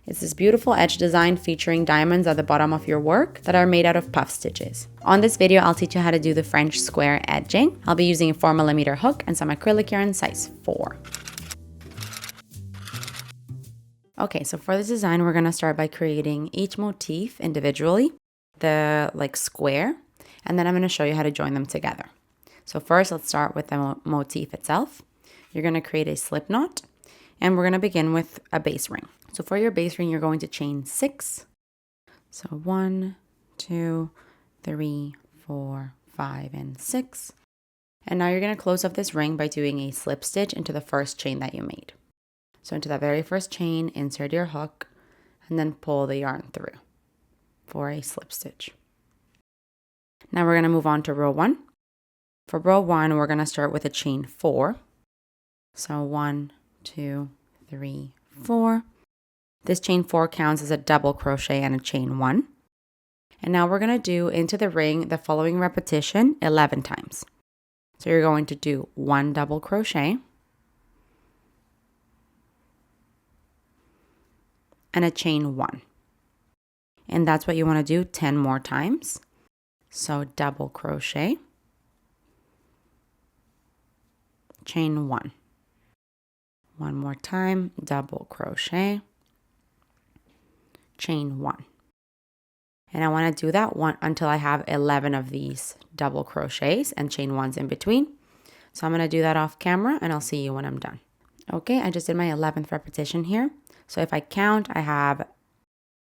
It's this beautiful edge design featuring diamonds at the bottom of your work that are made out of puff stitches. On this video, I'll teach you how to do the French square edging. I'll be using a 4mm hook and some acrylic yarn size 4. Okay, so for this design, we're going to start by creating each motif individually, the square, and then I'm going to show you how to join them together. So first, let's start with the motif itself. You're going to create a slip knot, and we're going to begin with a base ring. So for your base ring, you're going to chain 6. So 1, 2, 3, 4, 5, and 6. And now you're going to close off this ring by doing a slip stitch into the first chain that you made. So into that very first chain, insert your hook, and then pull the yarn through for a slip stitch. Now we're going to move on to row 1. For row 1, we're going to start with a chain 4. So 1, 2, 3, 4. This chain 4 counts as a double crochet and a chain 1. And now we're going to do into the ring the following repetition 11 times. So you're going to do 1 double crochet and a chain 1. And that's what you want to do 10 more times. So double crochet, chain 1. One more time, double crochet, chain 1. And I want to do that one until I have 11 of these double crochets and chain 1s in between. So I'm going to do that off camera and I'll see you when I'm done. Okay, I just did my 11th repetition here. So if I count, I have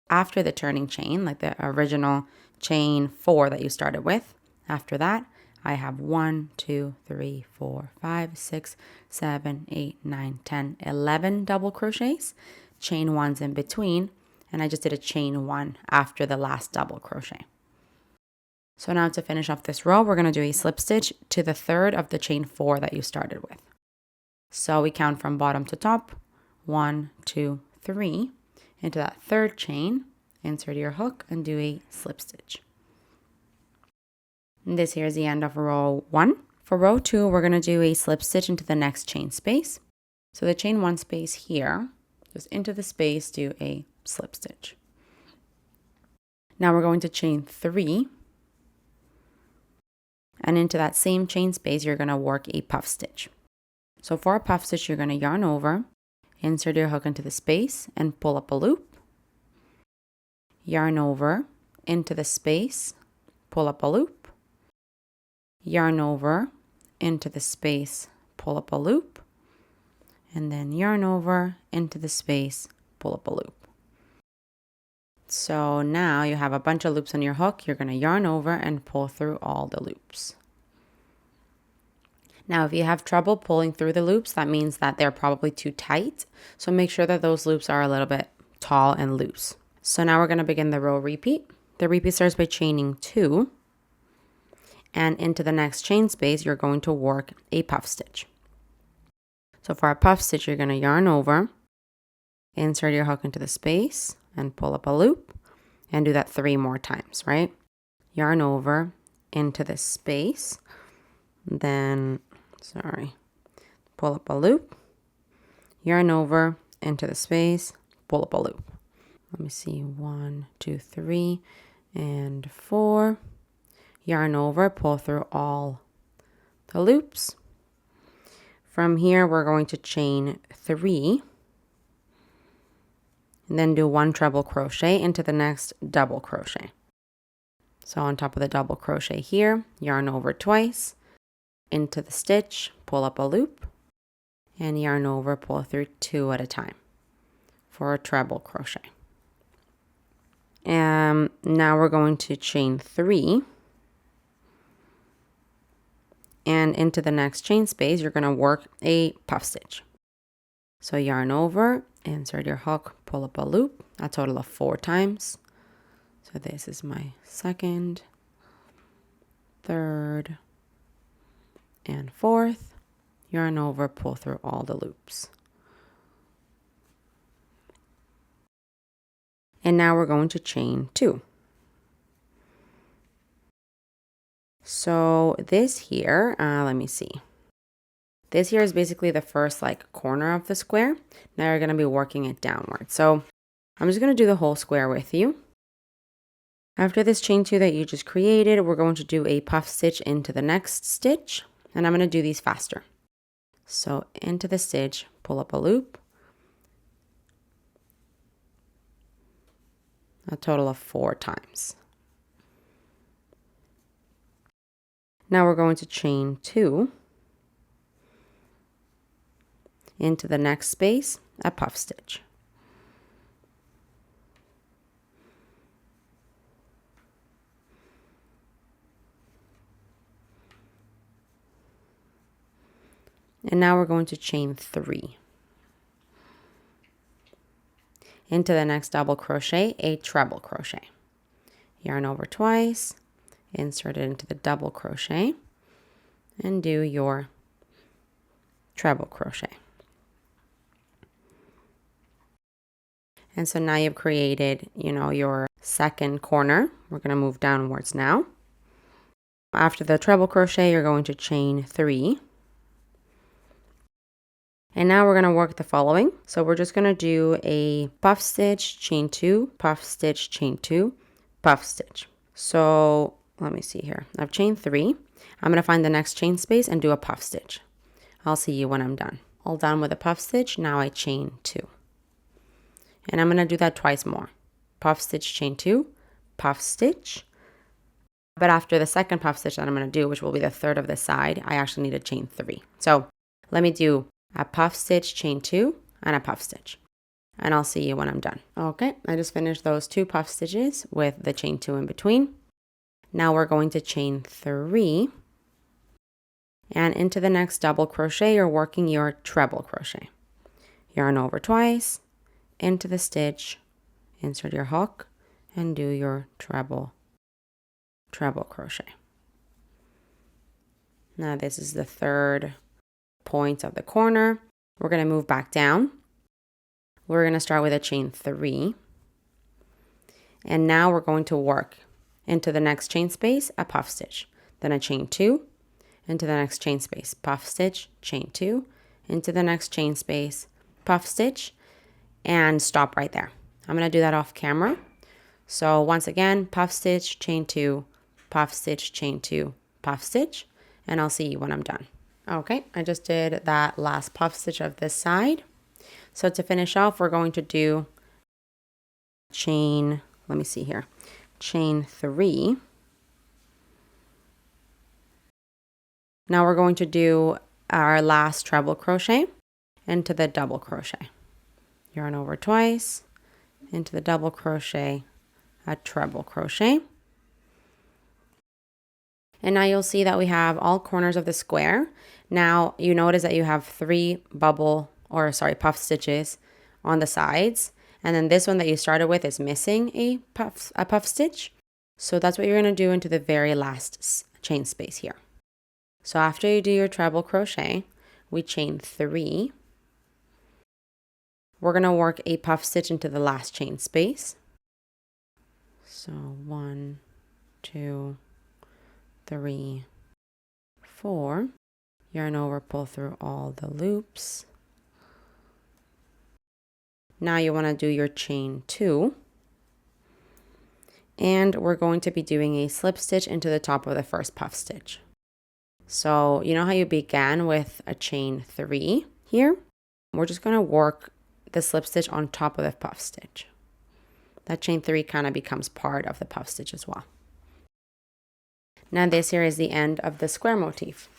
after the turning chain, like the original chain 4 that you started with, after that, I have 1, 2, 3, 4, 5, 6, 7, 8, 9, 10, 11 double crochets, chain 1s in between, and I just did a chain 1 after the last double crochet. So now to finish off this row, we're going to do a slip stitch to the third of the chain 4 that you started with. So we count from bottom to top, 1, 2, 3, into that third chain, insert your hook and do a slip stitch. And this here is the end of row 1. For row 2, we're going to do a slip stitch into the next chain space. So the chain 1 space here, just into the space, do a slip stitch. Now we're going to chain 3, and into that same chain space, you're going to work a puff stitch. So for a puff stitch, you're going to yarn over, insert your hook into the space, and pull up a loop. Yarn over, into the space, pull up a loop. Yarn over, into the space, pull up a loop. And then yarn over, into the space, pull up a loop. So now you have a bunch of loops on your hook. You're going to yarn over and pull through all the loops. Now, if you have trouble pulling through the loops, that means that they're probably too tight. So make sure that those loops are a little bit tall and loose. So now we're going to begin the row repeat. The repeat starts by chaining 2. And into the next chain space, you're going to work a puff stitch. So for a puff stitch, you're going to yarn over, insert your hook into the space, and pull up a loop. And do that 3 more times, right? Yarn over, into the space, then pull up a loop, yarn over, into the space, pull up a loop. Let me see, 1, 2, 3, and 4. Yarn over, pull through all the loops. From here, we're going to chain 3, and then do 1 treble crochet into the next double crochet. So on top of the double crochet here, yarn over twice, into the stitch, pull up a loop, and yarn over, pull through 2 at a time for a treble crochet. And now we're going to chain 3, and into the next chain space, you're going to work a puff stitch. So yarn over, insert your hook, pull up a loop, a total of 4 times. So this is my second, third, and fourth. Yarn over, pull through all the loops. And now we're going to chain 2. So this here, let me see. This here is basically the first corner of the square. Now you're going to be working it downward. So I'm just going to do the whole square with you. After this chain 2 that you just created, we're going to do a puff stitch into the next stitch, and I'm going to do these faster. So into the stitch, pull up a loop, a total of 4 times. Now we're going to chain 2 into the next space, a puff stitch. And now we're going to chain 3 into the next double crochet, a treble crochet. Yarn over twice, insert it into the double crochet, and do your treble crochet. And so now you've created, your second corner. We're going to move downwards now. After the treble crochet, you're going to chain 3. And now we're going to work the following. So we're just going to do a puff stitch, chain 2, puff stitch, chain 2, puff stitch. So let me see here. I've chained 3. I'm going to find the next chain space and do a puff stitch. I'll see you when I'm done. All done with a puff stitch. Now I chain 2. And I'm going to do that twice more. Puff stitch, chain 2, puff stitch. But after the second puff stitch that I'm going to do, which will be the third of the side, I actually need to chain 3. So let me do a puff stitch, chain 2, and a puff stitch. And I'll see you when I'm done. Okay, I just finished those 2 puff stitches with the chain 2 in between. Now we're going to chain 3. And into the next double crochet, you're working your treble crochet. Yarn over twice, into the stitch, insert your hook, and do your treble crochet. Now this is the third point of the corner. We're going to move back down. We're going to start with a chain 3. And now we're going to work into the next chain space, a puff stitch. Then a chain 2, into the next chain space, puff stitch, chain 2, into the next chain space, puff stitch, and stop right there. I'm going to do that off camera. So once again, puff stitch, chain 2, puff stitch, chain 2, puff stitch, and I'll see you when I'm done. Okay, I just did that last puff stitch of this side. So to finish off, we're going to do chain, let me see here, chain 3. Now we're going to do our last treble crochet into the double crochet. Yarn over twice, into the double crochet, a treble crochet. And now you'll see that we have all corners of the square. Now you notice that you have 3 puff stitches on the sides. And then this one that you started with is missing a puff stitch. So that's what you're going to do into the very last chain space here. So after you do your treble crochet, we chain 3. We're going to work a puff stitch into the last chain space. So 1, 2, 3, 4. Yarn over, pull through all the loops. Now you want to do your chain 2. And we're going to be doing a slip stitch into the top of the first puff stitch. So you know how you began with a chain 3 here? We're just going to work the slip stitch on top of the puff stitch. That chain 3 kind of becomes part of the puff stitch as well. Now this here is the end of the square motif.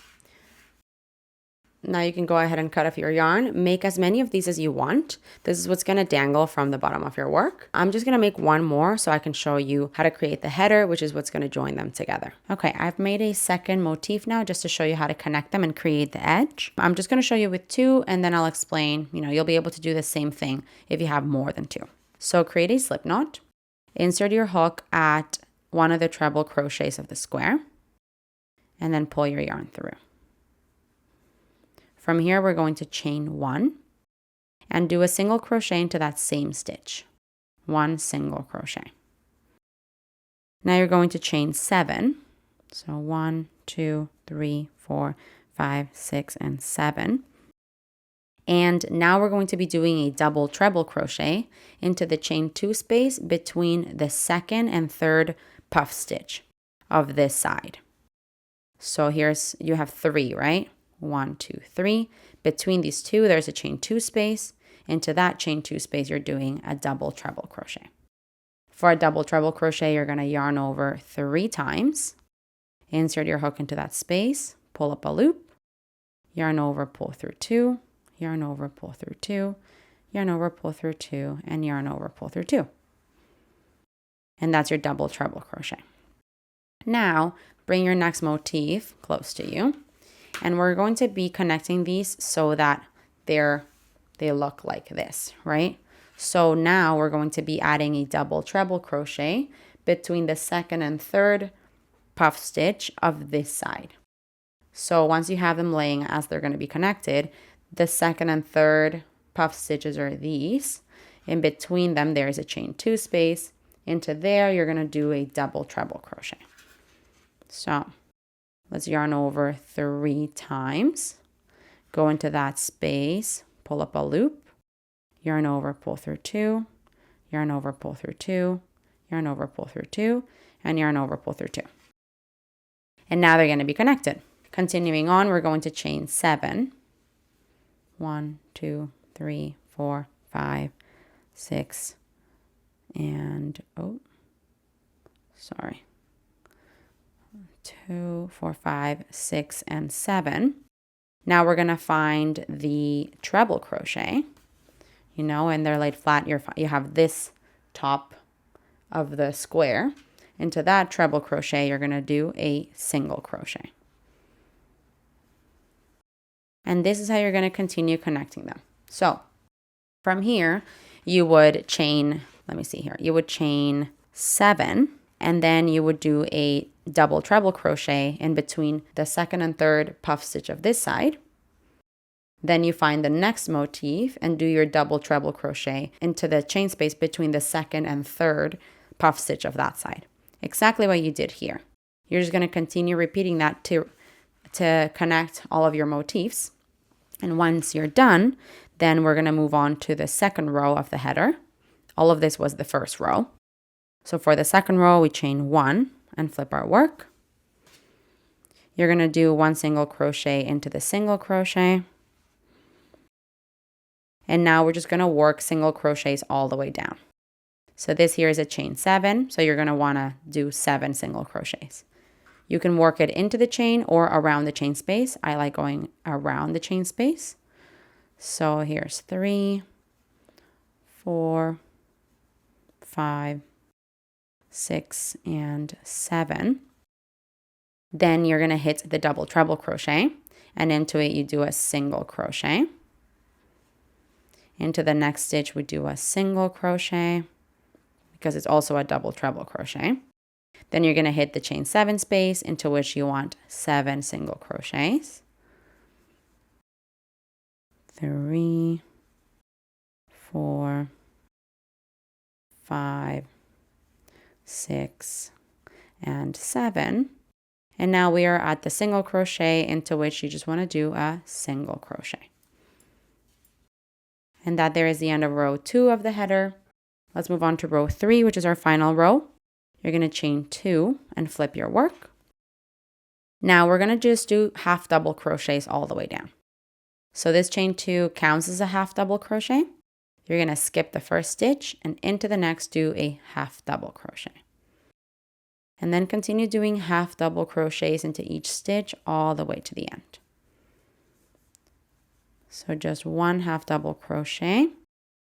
Now you can go ahead and cut off your yarn. Make as many of these as you want. This is what's going to dangle from the bottom of your work. I'm just going to make one more so I can show you how to create the header, which is what's going to join them together. Okay, I've made a second motif now just to show you how to connect them and create the edge. I'm just going to show you with 2 and then I'll explain, you'll be able to do the same thing if you have more than 2. So create a slip knot. Insert your hook at one of the treble crochets of the square and then pull your yarn through. From here, we're going to chain 1 and do a single crochet into that same stitch. 1 single crochet. Now you're going to chain 7. So 1, 2, 3, 4, 5, 6, and 7. And now we're going to be doing a double treble crochet into the chain 2 space between the second and third puff stitch of this side. So you have 3, right? 1, 2, 3. Between these two, there's a chain 2 space. Into that chain 2 space, you're doing a double treble crochet. For a double treble crochet, you're going to yarn over 3 times. Insert your hook into that space, pull up a loop, yarn over, pull through 2, yarn over, pull through 2, yarn over, pull through 2, and yarn over, pull through 2. And that's your double treble crochet. Now, bring your next motif close to you, and we're going to be connecting these so that they look like this, right? So now we're going to be adding a double treble crochet between the second and third puff stitch of this side. So once you have them laying as they're going to be connected, the second and third puff stitches are these. In between them, there is a chain 2 space. Into there, you're going to do a double treble crochet. So let's yarn over 3 times. Go into that space, pull up a loop, yarn over, pull through 2, yarn over, pull through 2, yarn over, pull through 2, and yarn over, pull through 2. And now they're going to be connected. Continuing on, we're going to chain 7. 1, 2, 3, 4, 5, 6, and 2, 4, 5, 6, and 7. Now we're going to find the treble crochet, and they're laid flat. You have this top of the square. Into that treble crochet, you're going to do a single crochet. And this is how you're going to continue connecting them. So from here, you would chain, you would chain 7, and then you would do a double treble crochet in between the second and third puff stitch of this side. Then you find the next motif and do your double treble crochet into the chain space between the second and third puff stitch of that side. Exactly what you did here. You're just going to continue repeating that to connect all of your motifs. And once you're done, then we're going to move on to the second row of the header. All of this was the first row. So for the second row, we chain 1 and flip our work. You're going to do 1 single crochet into the single crochet. And now we're just going to work single crochets all the way down. So this here is a chain 7, so you're going to want to do 7 single crochets. You can work it into the chain or around the chain space. I like going around the chain space. So here's 3, 4, 5, 6, and 7. Then you're going to hit the double treble crochet, and into it you do a single crochet. Into the next stitch we do a single crochet because it's also a double treble crochet. Then you're going to hit the chain 7 space into which you want 7 single crochets. 3, 4, 5, 6, and 7. And now we are at the single crochet into which you just want to do a single crochet. And that there is the end of row 2 of the header. Let's move on to row 3, which is our final row. You're going to chain 2 and flip your work. Now we're going to just do half double crochets all the way down. So this chain 2 counts as a half double crochet. You're going to skip the first stitch and into the next do a half double crochet. And then continue doing half double crochets into each stitch all the way to the end. So just 1 half double crochet.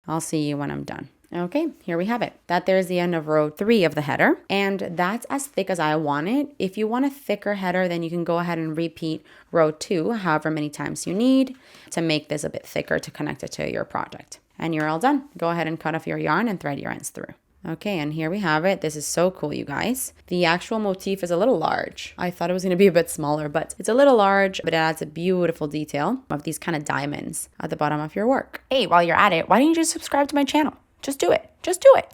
I'll see you when I'm done. Okay, here we have it. That there's the end of row 3 of the header, and that's as thick as I want it. If you want a thicker header, then you can go ahead and repeat row 2 however many times you need to make this a bit thicker to connect it to your project. And you're all done. Go ahead and cut off your yarn and thread your ends through. Okay, and here we have it. This is so cool, you guys. The actual motif is a little large. I thought it was going to be a bit smaller, but it's a little large, but it adds a beautiful detail of these kind of diamonds at the bottom of your work. Hey, while you're at it, why don't you just subscribe to my channel? Just do it. Just do it.